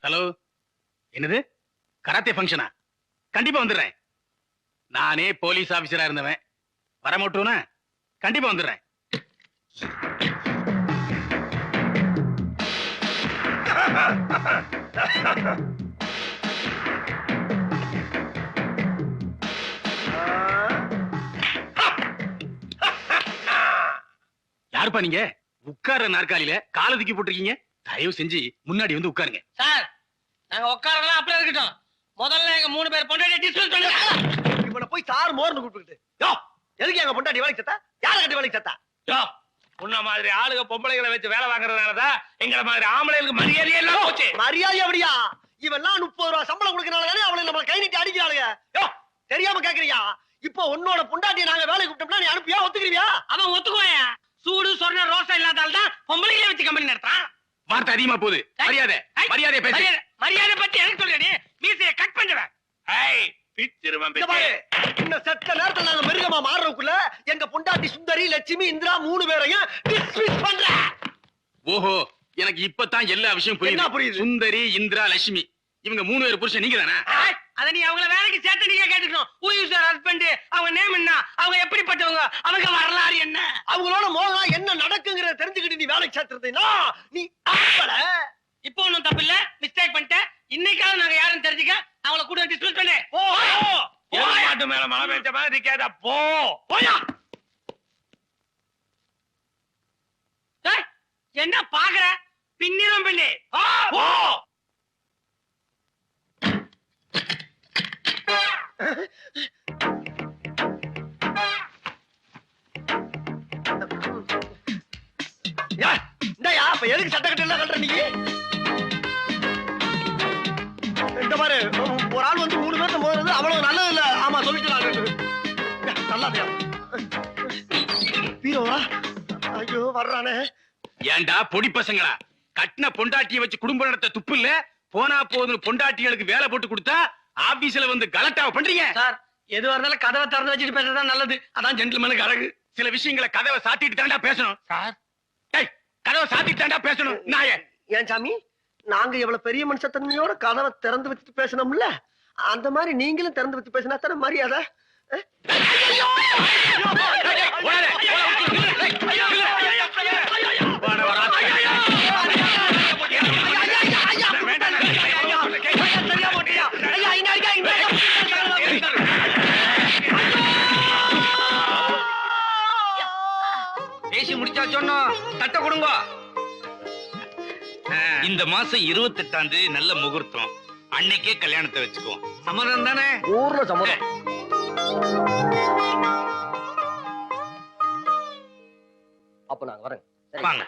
Hello, என்னது karate ஃபங்க்ஷனா? கண்டிப்பா வந்துடுறேன். நானே போலீஸ் ஆபீசரா இருந்தவன், வர மாட்டோம்னா கண்டிப்பா வந்துடுறேன். யாருப்பா நீங்க? உட்கார்ற நாற்காலியில கால தூக்கி போட்டிருக்கீங்க. தயவு செஞ்சு முன்னாடி வந்து உட்காருங்க. சார், நாங்க உட்காரலாம் அப்படியே இருக்கட்டும். முதல்ல எங்க 3 பேர் பொண்டாட்டி டிஸ்மிஸ் பண்ணுங்க. இவனை போய் சார் மோர்னு கூப்பிட்டு, யோ எதுக்கு எங்க பொண்டாட்டி வேலைக்கு சத்தா? யார கட்டி வேலைக்கு சத்தா? யோ, உன்ன மாதிரி ஆளுங்க பொம்பளைகளை வச்சு வேலை வாங்குறதுனாலதான் எங்களை மாதிரி ஆம்பளைகளுக்கு மரியாதையே எல்லாம் போச்சு. மரியாதை அப்படியா? இவெல்லாம் 30 ரூபா சம்பளம் கொடுக்கறனால அவளை நம்ம கை நீட்டி அடிக்கிறாளுங்க. யோ தெரியாம கேக்குறியா? இப்போ உன்னோட பொண்டாட்டியை நாங்க வேலைக்கு கூப்பிட்டோம்னா நீ அனுப்பியா ஒத்துக்கிறியா? அவன் ஒத்துக்குவாயா? சூடு சொர்ண ரோசம் இல்லாதால தான் பொம்பளைங்களே வச்சு கம்பெனி நடத்துறான். வார்த்தை அதிகமா போகுது. மரியாதை மரியாதை பேசு. மரியாதை பத்தி எனக்கு சொல்ற நீ மீசையை கட் பண்ணுவேன். ஏய், பிச்சிருவன் இந்த பிச்சு. பாரு, இன்னும் செத்த நேரத்துல நாங்க மிருகமா மாறுறதுக்குள்ள எங்க பொண்டாட்டி சுந்தரி, லட்சுமி, இந்திரா 3 பேரையும் டிஸ்மிஸ் பண்ற. ஓஹோ, எனக்கு இப்பதான் எல்லா விஷயம் என்ன புரியுது. புரியுது? சுந்தரி, இந்திரா, லட்சுமி இவங்க 3 பேர் புருஷன் நீங்க தானே? அத நீ அவங்கள வேலைக்கு சேர்த்து நீங்க கேட்டுக்கணும். Who is your husband? அவங்க நேம் என்ன? அவங்க எப்படிப்பட்டவங்க? அவங்க வரலாறு என்ன? அவங்களோட மோகனா என்ன நடக்குங்கிறத தெரிஞ்சுக்கிட்டு நீ வேலைக்கு சேர்த்துறதுனா நீ ஆம்பள. இப்போ ஒண்ணும் தப்பு இல்ல, மிஸ்டேக் பண்ணிட்டேன். இன்னைக்காவது நாங்க யாருன்னு தெரிஞ்சுக்க அவங்கள கூட டிஸ்மிஸ் பண்ணு. ஓ மாட்டு மேல மழை பெஞ்ச மாதிரி இருக்காதா? போ போயா. டேய், என்ன பாக்குற? பின்னிரும் பின்னி. போ. இந்தயா அப்ப எதுக்கு சட்டை கட்டல கட்டுற நீ? இந்த பாரு, ஒரு ஆள் வந்து 3 பேர்த்த மோதுறது அவ்வளவு நல்லது இல்ல. ஆமா சொல்லிட்டு நல்லாதியா பீரோவா? ஐயோ வர்றானே. ஏண்டா பொடி பசங்களா, கட்டின பொண்டாட்டியை வச்சு குடும்பம் நடத்த துப்பு இல்ல. போனா போதும் பொண்டாட்டிகளுக்கு வேலை போட்டு கொடுத்தா ஆபீஸ்ல வந்து கலட்டாவ பண்றீங்க. சார், எதுவா இருந்தாலும் கதவை திறந்து வச்சுட்டு பேசுறதா நல்லது. அதான் ஜென்டில்மேனுக்கு அழகு. சில விஷயங்களை கதவை சாத்திட்டு தாண்டா பேசணும். சார், டேய், கதவை சாத்திட்டு தாண்டா பேசணும். நாயே, ஏன் சாமி, நாங்க எவ்வளவு பெரிய மனுஷத்தன்மையோட கதவை திறந்து வச்சுட்டு பேசணும்ல, அந்த மாதிரி நீங்களும் திறந்து வச்சு பேசினா தானே மரியாதை. பேசி முடிச்சா சொன்னோம். தட்ட கொடுங்க. இந்த மாசம் 28ஆம் தேதி நல்ல முகூர்த்தம். அன்னைக்கே கல்யாணத்தை வச்சுக்குவோம். சம்மதம் தானே? ஊர்ல சம்மதம். அப்ப நாங்க வரேன். வாங்க.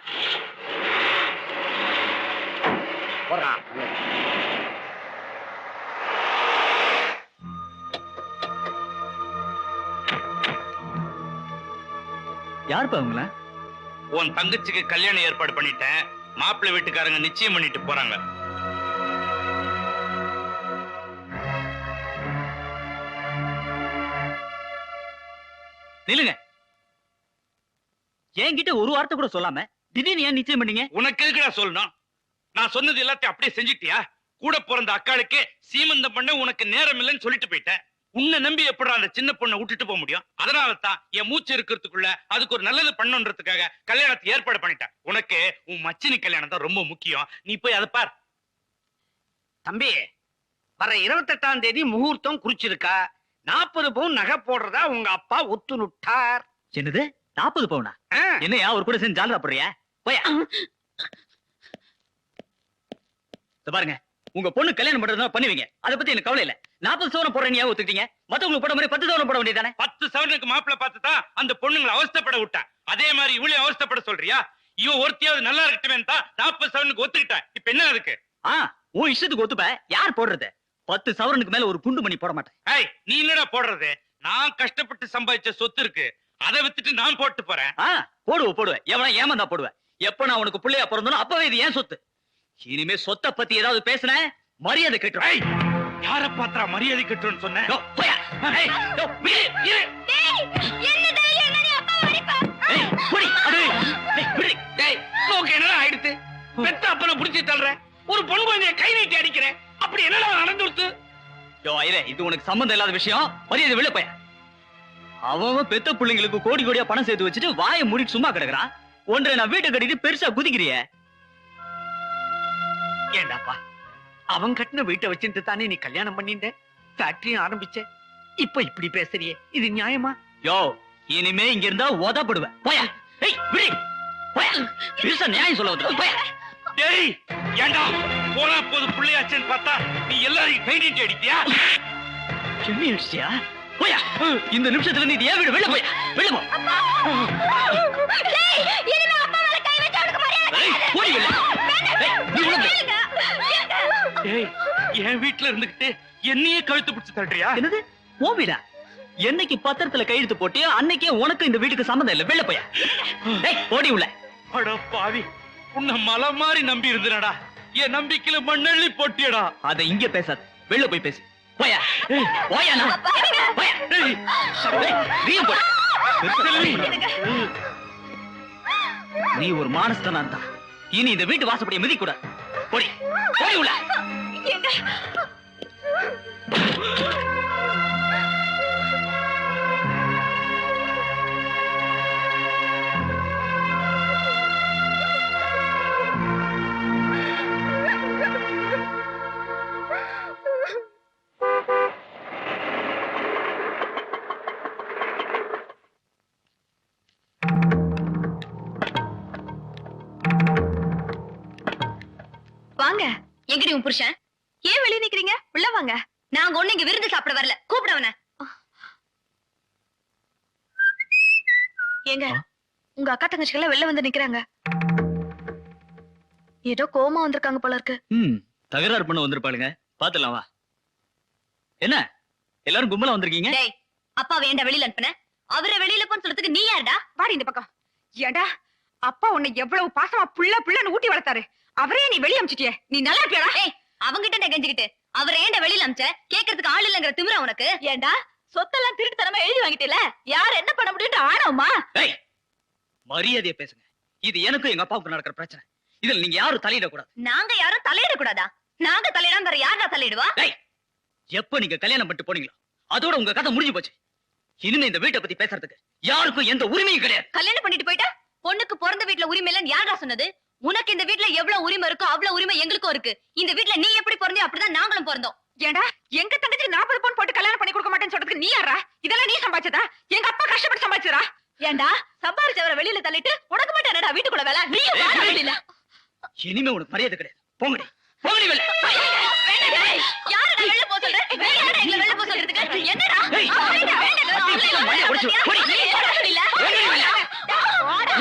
யாருப்பா அவங்கள? உன் தங்கச்சிக்கு கல்யாணம் ஏற்பாடு பண்ணிட்டேன். மாப்பிள்ளை வீட்டுக்காரங்க நிச்சயம் பண்ணிட்டு போறாங்க. நில்லுங்க. என்கிட்ட ஒரு வார்த்தை கூட சொல்லாம திடீர்னு ஏன் நிச்சயம் பண்ணீங்க? உனக்கு எதுக்குடா சொல்லணும்? நான் சொன்னது எல்லாத்தையும் அப்படியே செஞ்சிட்டியா? கூட பிறந்த அக்காளுக்கு சீமந்தம் பண்ண உனக்கு நேரம் இல்லைன்னு சொல்லிட்டு போயிட்டேன். உன்னை நம்பி எப்படா அந்த சின்ன பொண்ணை விட்டுட்டு போக முடியும்? அதனால தான் என் மூச்சு இருக்கிறதுக்குள்ள அதுக்கு ஒரு நல்லது பண்ணணுன்றதுக்காக கல்யாணத்தை ஏற்பாடு பண்ணிட்டேன். உனக்கு உன் மச்சினி கல்யாணம் தான் ரொம்ப முக்கியம். நீ போய் அதை பார். தம்பி, வர 28ஆம் தேதி முகூர்த்தம் குறிச்சிருக்கா. 40 பவுன் நகை போடுறதா உங்க அப்பா ஒத்துனுட்டார். என்னது 40 பவுனா? என்னையா ஒரு கூட சேர்ந்து ஜாலரா போடுறியா? போயா. பாருங்க, உங்க பொண்ணு கல்யாணம் பண்றதா பண்ணுவீங்க, அதை பத்தி எனக்கு கவலை இல்ல. 40 சவரம் போடுறீங்க ஒத்துக்கிட்டீங்க. மத்தவங்களுக்கு போட மாதிரி 10 சவரம் போட வேண்டியதானே? 10 சவரனுக்கு மாப்பிள்ளை பார்த்துதான் அந்த பொண்ணுங்களை அவஸ்தைப்பட விட்டேன். அதே மாதிரி இவளையும் அவஸ்தைப்பட சொல்றியா? இவன் ஒருத்தியாவது நல்லா இருக்கட்டுமே தான் 40 சவரனுக்கு ஒத்துக்கிட்டேன். இப்ப என்ன அதுக்கு? உன் இஷ்டத்துக்கு ஒத்துப்ப. யார் போடுறது? 10 சவரனுக்கு மேல ஒரு குண்டு மணி போட மாட்டேன். ஏய், நீ என்னடா போடுறது? நான் கஷ்டப்பட்டு சம்பாதிச்ச சொத்து இருக்கு, அதை வித்துட்டு நான் போட்டு போறேன். போடுவேன். எவனா ஏமாந்தா போடுவேன். எப்ப நான் உனக்கு பிள்ளையா பிறந்தனோ அப்பவே இது ஏன் சொத்து. இனிமே சொத்தை பத்தி ஏதாவது பேசுன மரியாதை கட்டுறேன். யார பாத்திரா மரியாதை கட்டுறேன்னு சொன்னேன்? என்னடா ஆயிடுத்து? பெத்த அப்பனை புடிச்சு தள்ளுற. ஒரு பொன் குழந்தைய கை நீட்டி அடிக்கிறேன். அப்படி என்னடா நடந்துருத்து? யோ ஐரே, இது உனக்கு சம்பந்தம் இல்லாத விஷயம். மரியாதை வெளில போய. அவன் பெத்த பிள்ளைங்களுக்கு கோடி கோடியா பணம் சேர்த்து வச்சுட்டு வாயை மூடிட்டு சும்மா கிடக்குறான். ஒன்றை நான் வீட்டை கட்டிட்டு பெருசா குதிக்கிறிய. ஏண்டாப்பா, அவன் கட்டின வீட்டை வச்சுட்டு தானே நீ கல்யாணம் பண்ணிட்ட, ஃபேக்டரியும் ஆரம்பிச்ச. இப்ப இப்படி பேசுறியே, இது நியாயமா? யோ, இனிமே இங்க இருந்தா உதப்படுவேன். போயா. ஏய், விடு. போயா. பெருசா நியாயம் சொல்ல வந்து. போயா. டேய், ஏண்டா போனா போது புள்ளையாச்சேன்னு பார்த்தா நீ எல்லாரையும் கை நீட்டி அடிக்கியா? செம்மி அடிச்சியா? போயா. இந்த நிமிஷத்துல நீ ஏன் வீடு வெளில போயா. வெளில போ. ஏய், போடி வெளில. ஏய், நீ உள்ள போ. டேய், என் வீட்டுல இருந்துகிட்டு என்னையே கழுத்து பிடிச்சு தள்ளுறியா? என்னது? உன் வீடா? என்னைக்கு பத்திரத்துல கையெழுத்து போட்டியோ அன்னைக்கே உனக்கு இந்த வீட்டுக்கு சம்மந்தம் இல்ல. வெளில போயா. டேய், போடி உள்ள. அட பாவி, உன்னை மலை மாதிரி நம்பி இருந்தனடா. என் நம்பிக்கையில மண்ணள்ளி போட்டியடா. அத இங்க பேசாத. வெளில போய் பேசு. போயா. போயா. போயா. டேய், நீயும் போடா. செல்வி. நீ ஒரு மானஸ்தனா இருந்தா இனி இந்த வீட்டு வாசப்படியை மிதிக்க கூடாது. போடி. போடி உள்ள. வாங்க. எங்கடி உன் புருஷன்? ஏன் வெளிய நிக்கிறீங்க? உள்ள வாங்க. நாங்க ஒண்ணு இங்க விருந்து சாப்பிட வரல. கூப்பிடவன. ஏங்க, உங்க அக்கா தங்கச்சிகள் வெளில வந்து நிக்கிறாங்க. ஏதோ கோமா வந்திருக்காங்க போல இருக்கு. தகராறு பண்ண வந்திருப்பாளுங்க. பாத்துலாம் வா. என்ன எல்லாரும் கும்பலா வந்திருக்கீங்க? டேய், அப்பா வேண்ட வெளியில அனுப்புன. அவரை வெளியில போன்னு சொல்றதுக்கு நீ யாருடா? வாடி இந்த பக்கம். ஏண்டா, அப்பா உன்னை எவ்வளவு பாசமா புள்ளன்னு ஊட்டி வளர்த்தாரு. அவரே நீ வெளிய அமிச்சிட்டியே. நீ நல்லா இருப்பியாடா? ஏய், அவங்கிட்ட கெஞ்சிக்கிட்டு அவரை ஏண்ட வெளியில அமிச்ச? கேக்குறதுக்கு ஆள் இல்லங்கிற திமிரா உனக்கு? ஏண்டா, சொத்தெல்லாம் திருட்டுத்தனமா எழுதி வாங்கிட்டேல. யார் என்ன பண்ண முடியும்னு ஆனோமா? டேய், மரியாதையா பேசுங்க. இது எனக்கும் எங்க அப்பாவுக்கு நடக்கிற பிரச்சனை. இதுல நீங்க யாரும் தலையிட கூடாது. நாங்க யாரும் தலையிட கூடாதா? நாங்க தலையிடாம வேற யாரா தலையிடுவா? டேய், எப்ப நீங்க கல்யாணம் பண்ணிட்டு போனீங்களோ அதோட உங்க கதை முடிஞ்சு போச்சு. இனிமே இந்த வீட்டை பத்தி பேசுறதுக்கு யாருக்கும் எந்த உரிமையும் கிடையாது. கல்யாணம் பண்ணிட்டு போயிட்டா பொண்ணுக்கு பிறந்த வீட்டுல உரிமை இல்லைன்னு யாரா சொன்னது? உனக்கு இந்த வீட்டுல எவ்வளவு உரிமை இருக்கோ அவ்வளவு உரிமை எங்களுக்கும் இருக்கு. இந்த வீட்டுல நீ எப்படி பிறந்தியோ அப்படிதான் நாங்களும் பிறந்தோம். ஏண்டா, எங்க தங்கச்சி 40 பவுன் போட்டு கல்யாணம் பண்ணி கொடுக்க மாட்டேன்னு சொல்றதுக்கு நீ யாரா? இதெல்லாம் நீ சம்பாதிச்சதா? எங்க அப்பா கஷ்டப்பட்டு சம்பாதிச்சதா? ஏண்டா, சம்பாரிச்சவரை வெளியில தள்ளிட்டு உனக்கு மட்டும் என்னடா வீட்டுக்குள்ள வேலை? நீயும் வாடா வெளியில. இனிமே உனக்கு மரியாதை கிடையாது. போங்கடி. போங்கடி வெளில. யாரடா வெளில போக சொல்ற? நீ யாரடா எங்களை வெளில போக சொல்றதுக்கு? என்னடா? ஏய், வேண்டாம், வேண்டாம். அடிச்சு மண்டையை உடைச்சு. போடி. நீ வாடா வெளியில. போங்கடி வெளில. வாடா,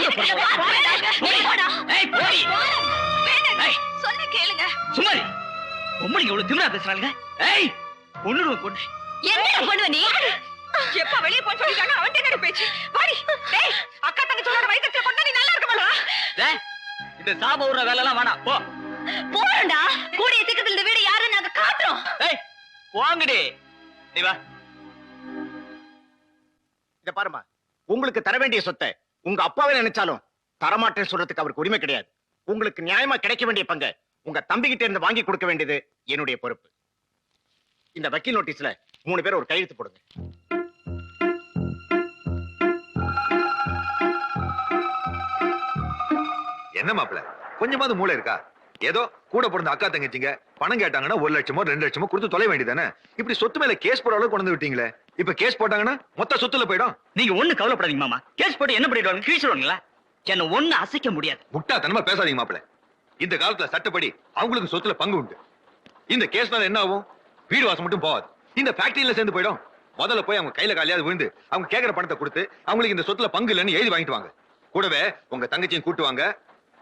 வாடா. ஏய், போடி. வேண்டாம். ஏய், சொன்ன கேளுங்க. சும்மா இரு. பொம்பளைங்க இவ்வளவு திமிரா பேசுறாங்க. ஏய், கொன்னுடுவேன் கொன்னு. என்னடா பண்ணுவ நீ? எப்ப வெளிய போன்னு சொல்லிட்டாங்க, அவன் என்னடி பேச்சு? வாடி. டேய், அக்கா தங்கச்சியோட வயித்துல கொண்டா நீ நல்லா இருக்க மாட்டா? டேய், இந்த சாப ஊற வேலை எல்லாம் வேணாம். போ. போறோம்டா. கூடிய சீக்கிரத்துல இந்த வீடு யாருன்னு நாங்க காட்டுறோம். ஏய், வாங்கடி. நீ வா. இத பாருமா, உங்களுக்கு தர வேண்டிய சொத்தை உங்க அப்பாவை நினைச்சாலும் தரமாட்டேன்னு சொல்றதுக்கு அவருக்கு உரிமை கிடையாது. உங்களுக்கு நியாயமா கிடைக்க வேண்டிய பங்க உங்க தம்பிகிட்ட இருந்து வாங்கி கொடுக்க வேண்டியது என்னுடைய பொறுப்பு. இந்த வக்கீல் நோட்டீஸ்ல 3 பேர் ஒரு கையெழுத்து போடுங்க. என்ன மாப்பிள்ள, கொஞ்சமாவது மூளை இருக்கா? ஏதோ கூட பிறந்த அக்கா தங்கச்சிங்க பணம் கேட்டாங்கன்னா 1 லட்சமோ 2 லட்சமோ கொடுத்து தொலை வேண்டியதானே. இப்படி சொத்து மேல கேஸ் போற அளவுக்கு கொண்டு விட்டீங்களே. இப்ப கேஸ் போட்டாங்கன்னா மொத்த சொத்துல போயிடும். நீங்க ஒண்ணு கவலைப்படாதீங்க மாமா. கேஸ் போட்டு என்ன பண்ணிடுவாங்க? கிழிச்சிடுவாங்களா? என்ன ஒண்ணு அசைக்க முடியாது. முட்டாத்தனமா பேசாதீங்க மாப்பிள்ள. இந்த காலத்துல சட்டப்படி அவங்களுக்கு சொத்துல பங்கு உண்டு. இந்த கேஸ்னால என்ன ஆகும்? வீடு வாசம் மட்டும் போகாது, இந்த ஃபேக்டரியில சேர்ந்து போயிடும். முதல்ல போய் அவங்க கையில காலியாவது விழுந்து அவங்க கேட்கிற பணத்தை கொடுத்து அவங்களுக்கு இந்த சொத்துல பங்கு இல்லைன்னு எழுதி வாங்கிட்டு வாங்க. கூடவே உங்க தங்கச்சியும் கூட்டுவாங்க.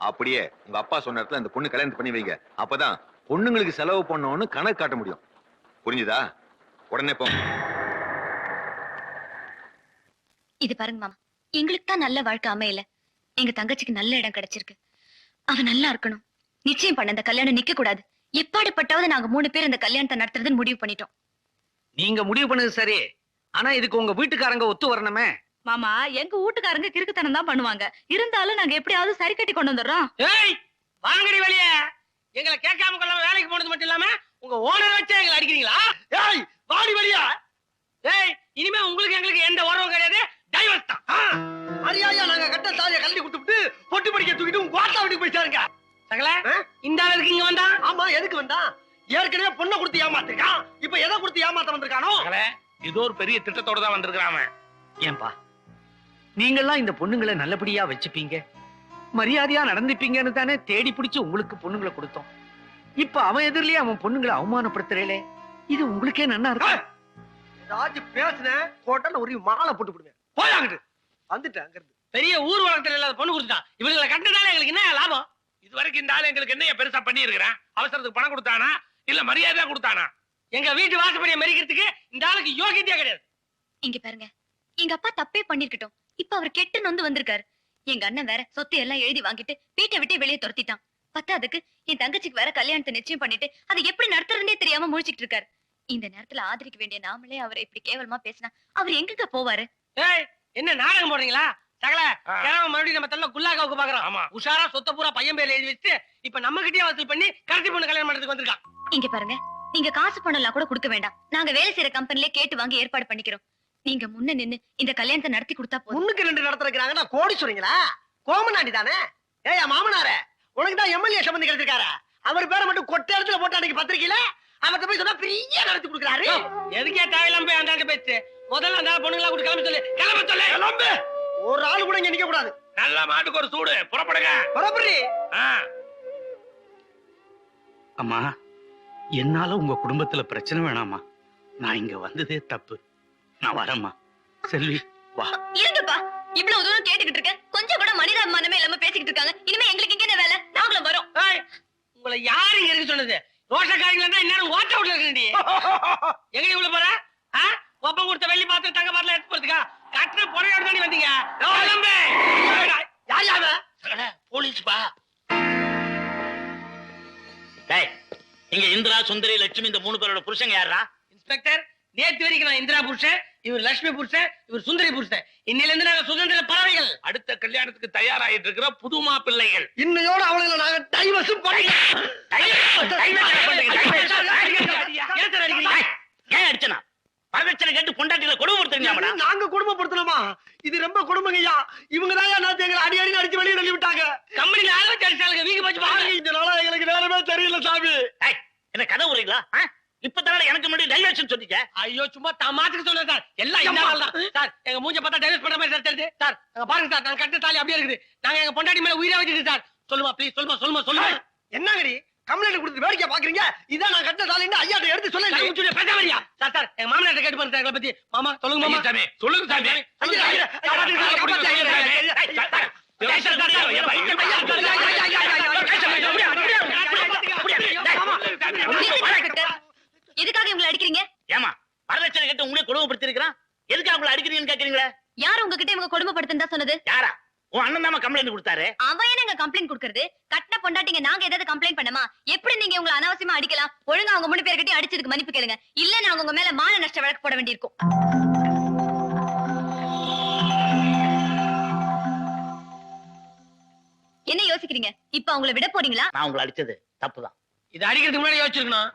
அப்படியே உங்க அப்பா சொன்ன இடத்துல அந்த பொண்ணு கல்யாணம் பண்ணி வைங்க. அப்பதான் பொண்ணுங்களுக்கு செலவு பண்ணோன்னு கணக்கு காட்ட முடியும். புரிஞ்சுதா? உடனே போங்க. இது பாருங்க மாமா, எங்களுக்கு தான் நல்ல வாழ்க்கை அமையல. எங்க தங்கச்சிக்கு நல்ல இடம் கிடைச்சிருக்கு. அவ நல்லா இருக்கணும். நிச்சயம் பண்ண இந்த கல்யாணம் நிக்க கூடாது. எப்பாடிப்பட்டாவது நாங்க 3 பேர் இந்த கல்யாணத்தை நடத்துறதுன்னு முடிவு பண்ணிட்டோம். நீங்க முடிவு பண்ணது சரி. ஆனா இதுக்கு உங்க வீட்டுக்காரங்க ஒத்து வரணுமே. மாமா, எங்க வீட்டுக்காரங்க கிறுக்குத்தனம் தான் பண்ணுவாங்க. இருந்தாலும் நாங்க எப்படியாவது சரி கட்டி கொண்டு வந்துடுறோம். ஏய், வாங்கடி வெளிய. எங்களை கேட்காம கொள்ளாம வேலைக்கு போனது மட்டும் இல்லாம உங்க ஓனர் வச்சே எங்களை அடிக்கிறீங்களா? ஏய் வாடி வழியா ஏய், இனிமே உங்களுக்கு எங்களுக்கு எந்த உறவும் கிடையாது. டைவர்ஸ் தான். மரியாதையா நாங்க கட்ட தாலியை கழட்டி கொடுத்துட்டு பொட்டு படிக்க தூக்கிட்டு உங்க வாட்டா வீட்டுக்கு போயிட்டாருங்க. சகல இந்த அளவுக்கு இங்க வந்தா ஆமா எதுக்கு வந்தான்? ஏற்கனவே பொண்ணை கொடுத்து ஏமாத்திருக்கான். இப்ப எதை கொடுத்து ஏமாத்த வந்திருக்கானோ? மகளே, ஏதோ ஒரு பெரிய திட்டத்தோட தான் வந்திருக்கிறான். ஏன்பா நீங்கெல்லாம் இந்த பொண்ணுங்களை நல்லபடியா வச்சுப்பீங்க, மரியாதையா நடந்துப்பீங்கன்னு தானே தேடி பிடிச்சு உங்களுக்கு பொண்ணுங்களை கொடுத்தோம். இப்ப அவன் எதிரிலேயே அவன் பொண்ணுங்களை அவமானப்படுத்துறேலே, இது உங்களுக்கே நன்னா இருக்கு. ஏதாச்சும் பேசுன கோட்டல ஒரு மாலை போட்டு விடுங்க. போயாங்கிட்டு வந்துட்டேன் அங்க இருந்து. பெரிய ஊர் வளத்துல இல்லாத பொண்ணு கொடுத்துட்டான். இவங்களை கண்டதால எங்களுக்கு என்ன லாபம்? இது வரைக்கும் இந்த ஆளு எங்களுக்கு என்ன பெருசா பண்ணி இருக்கிறான்? அவசரத்துக்கு பணம் கொடுத்தானா இல்ல மரியாதையா கொடுத்தானா? எங்க வீட்டு வாசப்படியை மறிக்கிறதுக்கு இந்த ஆளுக்கு யோகியத்தையே கிடையாது. இங்க பாருங்க, எங்க அப்பா தப்பே பண்ணிருக்கட்டும், இப்ப அவர் கெட்டு நொந்து வந்திருக்காரு. எங்க அண்ணன் வேற சொத்து எல்லாம் எழுதி வாங்கிட்டு வீட்டை விட்டு வெளியே துரத்திட்டான். பத்தாதுக்கு என் தங்கச்சிக்கு வேற கல்யாணத்தை நிச்சயம் பண்ணிட்டு அதை எப்படி நடத்துறதுன்னே தெரியாம முழிச்சிட்டு இருக்காரு. இந்த நேரத்துல ஆதரிக்க வேண்டிய நாமளே அவரை இப்படி கேவலமா பேசினா அவர் எங்க போவாரு? ஏய், என்ன நாடகம் போடுறீங்களா? சகல கிழமை மறுபடியும் நம்ம தள்ள குல்லாக்காவுக்கு பாக்குறோம். ஆமா. உஷாரா சொத்த பூரா பையன் பேர்ல எழுதி வச்சு இப்ப நம்ம கிட்டே வசூல் பண்ணி கடைசி பொண்ணு கல்யாணம் பண்றதுக்கு வந்திருக்கான். இங்க பாருங்க, நீங்க காசு பணம் எல்லாம் கூட கொடுக்க வேண்டாம். நாங்க வேலை செய்யற கம்பெனிலே கேட்டு வாங்கி ஏற்பாடு பண்ணிக்கிறோம். நீங்க முன்ன நின்னு இந்த கல்யாணத்தை நடத்தி கொடுத்தா போதும். முன்னுக்கு 2 நடத்துறாங்கன்னா கோடி சொல்றீங்களா? கோமநாடி தானே? ஏயா மாமனாரே, உனக்கு தான் எம்எல்ஏ சம்பந்தி கிடைச்சிருக்காரு. அவர் பேரை மட்டும் கொட்டை இடத்துல போட்டு அன்னைக்கு பத்திரிக்கையில அவர்கிட்ட போய் சொன்னா பெரிய நடத்தி கொடுக்குறாரு. எதுக்கே தேவையில்லாம போய் அந்த பேச்சு முதல்ல அந்த பொண்ணுங்களா கூட கிளம்ப சொல்லு. கிளம்ப சொல்லு. கிளம்பு. ஒரு ஆள் கூட இங்க நிக்க கூடாது. நல்ல மாட்டுக்கு ஒரு சூடு. புறப்படுங்க. புறப்படி. அம்மா, என்னால உங்க குடும்பத்துல பிரச்சனை வேணாமா? நான் இங்க வந்ததே தப்பு. நான் வரேம்மா. செல்வி வா. இருங்கப்பா, இவ்வளவு தூரம் கேட்டுக்கிட்டு இருக்கேன், கொஞ்சம் கூட மனிதாபிமானமே இல்லாம பேசிக்கிட்டு இருக்காங்க. இனிமே எங்களுக்கு இங்க என்ன வேலை? நாங்களும் வரோம். ஏய், உங்களை யாரு இங்க இருக்க சொன்னது? ரோஷக்காரங்களா இன்னும் ஓட்ட அவுட்ல இருக்கீங்க. எங்க இவ்வளவு போற? ஒப்பம் கொடுத்த வெள்ளி பாத்திரம் தங்க பாத்திரம் எடுத்து போறதுக்கா? கட்டின புறையோட தானே வந்தீங்க. யார் யாரு? போலீஸ் பா. இங்க இந்திரா, சுந்தரி, லட்சுமி இந்த 3 பேரோட புருஷங்க யாரா? இன்ஸ்பெக்டர், நேத்து வரைக்கும் நான் இந்திரா புருஷன், இவர் லட்சுமி புருஷன், இவர் சுந்தரி புருஷன். இன்னையில இருந்து நாங்க சுதந்திர பறவைகள். அடுத்த கல்யாணத்துக்கு தயாராயிட்டு இருக்கிற புதுமா பிள்ளைகள். இன்னையோட அவளுங்களை நாங்க டைவர்ஸ் பண்ணிக்கிறோம். ஏன் அடிச்சனா? வரதட்சணை கேட்டு பொண்டாட்டில கொடுமைப்படுத்துறீங்களா? நாங்க குடும்பப்படுத்தணுமா? இது ரொம்ப கொடுமைங்கய்யா. இவங்க தான் நான் எங்களை அடி அடி அடிச்சு வெளியே தள்ளி விட்டாங்க. கம்பெனில அளவு அடிச்சாலுங்க வீங்க போச்சு பாருங்க. இதனால எங்களுக்கு நேரமே தெரியல சாமி. என்ன கதை உரைங்களா? இப்பதான எனக்கு முன்னாடி டைவர்ஷன் சொன்னீங்க. ஐயோ, சும்மா தமாத்துக்கு சொன்னேன் சார். எல்லாம் இந்த ஆள் தான் சார். எங்க மூஞ்ச பார்த்தா டைவர்ஸ் பண்ற மாதிரி சார் தெரியுது சார். அங்க பாருங்க சார், நாங்க கட்ட தாலி அப்படியே இருக்குது. நாங்க எங்க பொண்டாட்டி மேல உயிரை வச்சிருக்கு சார். சொல்லுமா ப்ளீஸ், சொல்லுமா. என்னங்கடி கம்ப்ளைண்ட் கொடுத்து வேடிக்கை பாக்குறீங்க? இதான் நான் கட்ட தாலின்னு ஐயாட்ட எடுத்து சொல்லுங்க. பேசாமரியா சார்? சார், எங்க மாமனார்ட்ட கேட்டு பாருங்க சார் பத்தி. மாமா சொல்லுங்க மாமா. சாமி, சொல்லுங்க சாமி. எதுக்காக இவங்களை அடிக்கிறீங்க? ஏமா வரதட்சணை கேட்டு உங்களே கொடுமைப்படுத்தி இருக்கிறான், எதுக்கு அவங்களை அடிக்கிறீங்கன்னு கேக்குறீங்களே? யார் உங்ககிட்ட இவங்க கொடுமைப்படுத்துன்னு சொன்னது? யாரா? உன் அண்ணன் தான் கம்ப்ளைண்ட் கொடுத்தாரு. அவன் என்ன கம்ப்ளைண்ட் கொடுக்கறது? கட்டின பொண்டாட்டிங்க நாங்க ஏதாவது கம்ப்ளைண்ட் பண்ணமா? எப்படி நீங்க உங்களை அனாவசியமா அடிக்கலாம்? ஒழுங்கா அவங்க 3 பேர்கிட்டயும் அடிச்சதுக்கு மன்னிப்பு கேளுங்க, இல்ல நாங்க உங்க மேல மான நஷ்ட வழக்கு போட வேண்டியிருக்கும். என்ன யோசிக்கிறீங்க? இப்ப அவங்கள விட போறீங்களா? நான் உங்களை அடிச்சது தப்புதான். இது அடிக்கிறதுக்கு முன்னாடி யோசிச்சிருக்கணும்.